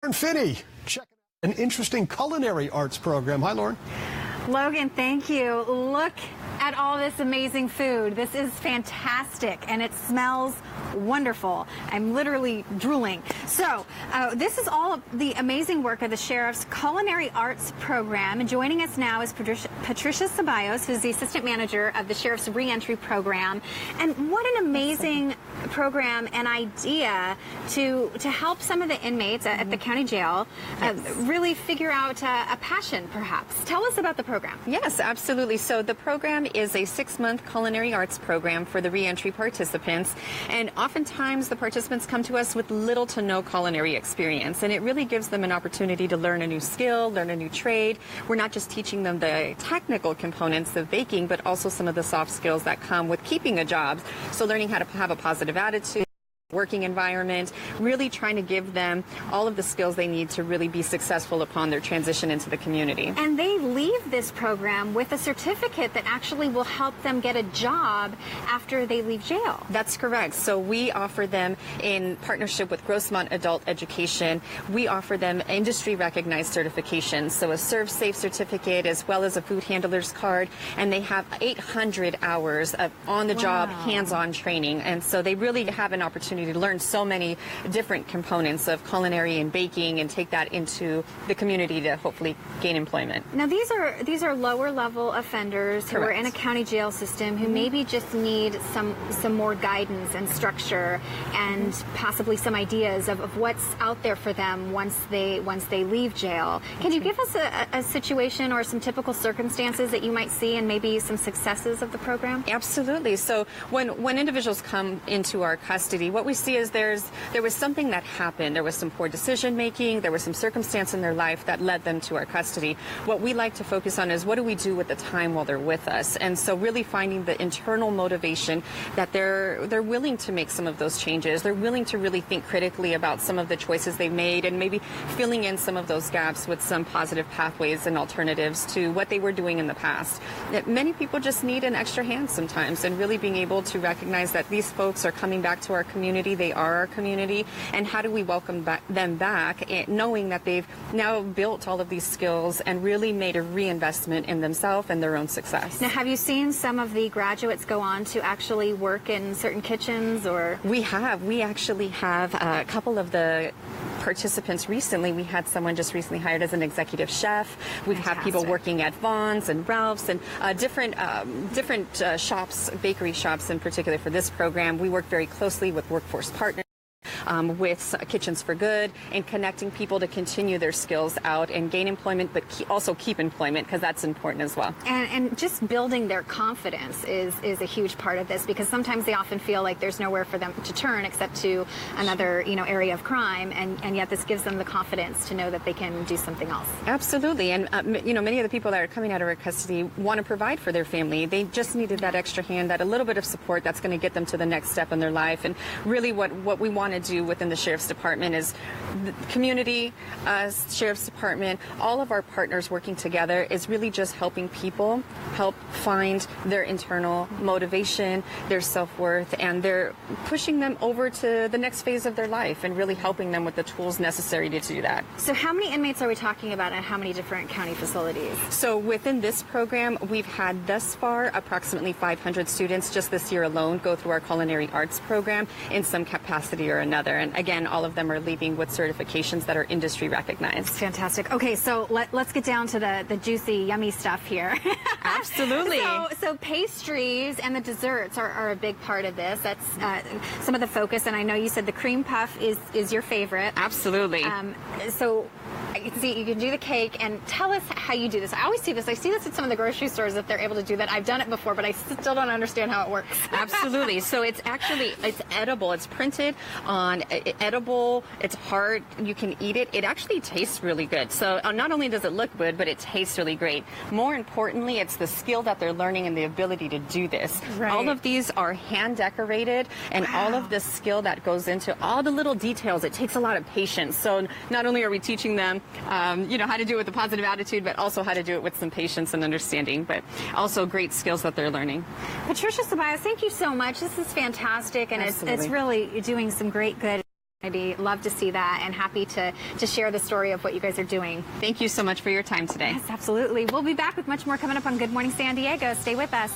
Lauren Finney, check an interesting culinary arts program. Hi, Lauren. Logan, thank you. Look at all this amazing food. This is fantastic, and it smells wonderful. I'm literally drooling. So this is all of the amazing work of the Sheriff's Culinary Arts Program. And joining us now is PATRICIA CEBALLOS, who's the Assistant Manager of the Sheriff's Reentry Program. And what an amazing program and idea to help some of the inmates at the county jail really figure out a passion, perhaps. Tell us about the program. Yes, absolutely. So the program is a 6-month culinary arts program for the reentry participants, and oftentimes the participants come to us with little to no culinary experience, and it really gives them an opportunity to learn a new skill, learn a new trade. We're not just teaching them the technical components of baking, but also some of the soft skills that come with keeping a job. So learning how to have a positive attitude, working environment, really trying to give them all of the skills they need to really be successful upon their transition into the community. And they leave this program with a certificate that actually will help them get a job after they leave jail. That's correct. So we offer them, in partnership with Grossmont Adult Education, we offer them industry recognized certifications. So a Serve Safe certificate as well as a food handler's card, and they have 800 hours of on-the-job, hands-on training. And so they really have an opportunity to learn so many different components of culinary and baking and take that into the community to hopefully gain employment. Now these are lower level offenders who are in a county jail system who maybe just need some more guidance and structure and possibly some ideas of what's out there for them once they leave jail. Can you give us a situation or some typical circumstances that you might see and maybe some successes of the program? Absolutely. So when individuals come into our custody, what we see is there was something that happened. There was some poor decision making. There was some circumstance in their life that led them to our custody. What we like to focus on is what do we do with the time while they're with us? And so really finding the internal motivation that they're willing to make some of those changes. They're willing to really think critically about some of the choices they've made and maybe filling in some of those gaps with some positive pathways and alternatives to what they were doing in the past. Many people just need an extra hand sometimes, and really being able to recognize that these folks are coming back to our community. They are our community, and how do we welcome them back, knowing that they've now built all of these skills and really made a reinvestment in themselves and their own success. Now, have you seen some of the graduates go on to actually work in certain kitchens? Or we have. We actually have a couple of the participants recently. We had someone just recently hired as an executive chef. We've had people working at Vaughn's and Ralph's and different shops, bakery shops in particular for this program. We work very closely with workforce partners, with Kitchens for Good, and connecting people to continue their skills out and gain employment, but also keep employment, because that's important as well. And just building their confidence is a huge part of this, because sometimes they often feel like there's nowhere for them to turn except to another area of crime, and yet this gives them the confidence to know that they can do something else. Absolutely. And many of the people that are coming out of our custody want to provide for their family. They just needed that extra hand, that a little bit of support that's going to get them to the next step in their life. And really what we want to do within the Sheriff's Department is the community, Sheriff's Department, all of our partners working together is really just helping people help find their internal motivation, their self-worth, and they're pushing them over to the next phase of their life and really helping them with the tools necessary to do that. So how many inmates are we talking about, and how many different county facilities? So within this program, we've had thus far approximately 500 students just this year alone go through our culinary arts program in some capacity or another. And again, all of them are leaving with certifications that are industry recognized. Fantastic. Okay, so let's get down to the juicy, yummy stuff here. Absolutely. So pastries and the desserts are a big part of this. That's some of the focus, and I know you said the cream puff is your favorite. Absolutely. So I can see you can do the cake, and tell us how you do this. I always see this. I see this at some of the grocery stores if they're able to do that. I've done it before, but I still don't understand how it works. Absolutely. So it's edible. It's printed on edible. It's hard. You can eat it. It actually tastes really good. So not only does it look good, but it tastes really great. More importantly, it's the skill that they're learning and the ability to do this. Right. All of these are hand decorated, and all of the skill that goes into all the little details. It takes a lot of patience. So not only are we teaching them, how to do it with a positive attitude, but also how to do it with some patience and understanding, but also great skills that they're learning. PATRICIA CEBALLOS, thank you so much. This is fantastic, and it's really doing some great good. Love to see that, and happy to share the story of what you guys are doing. Thank you so much for your time today. Yes, absolutely. We'll be back with much more coming up on Good Morning San Diego. Stay with us.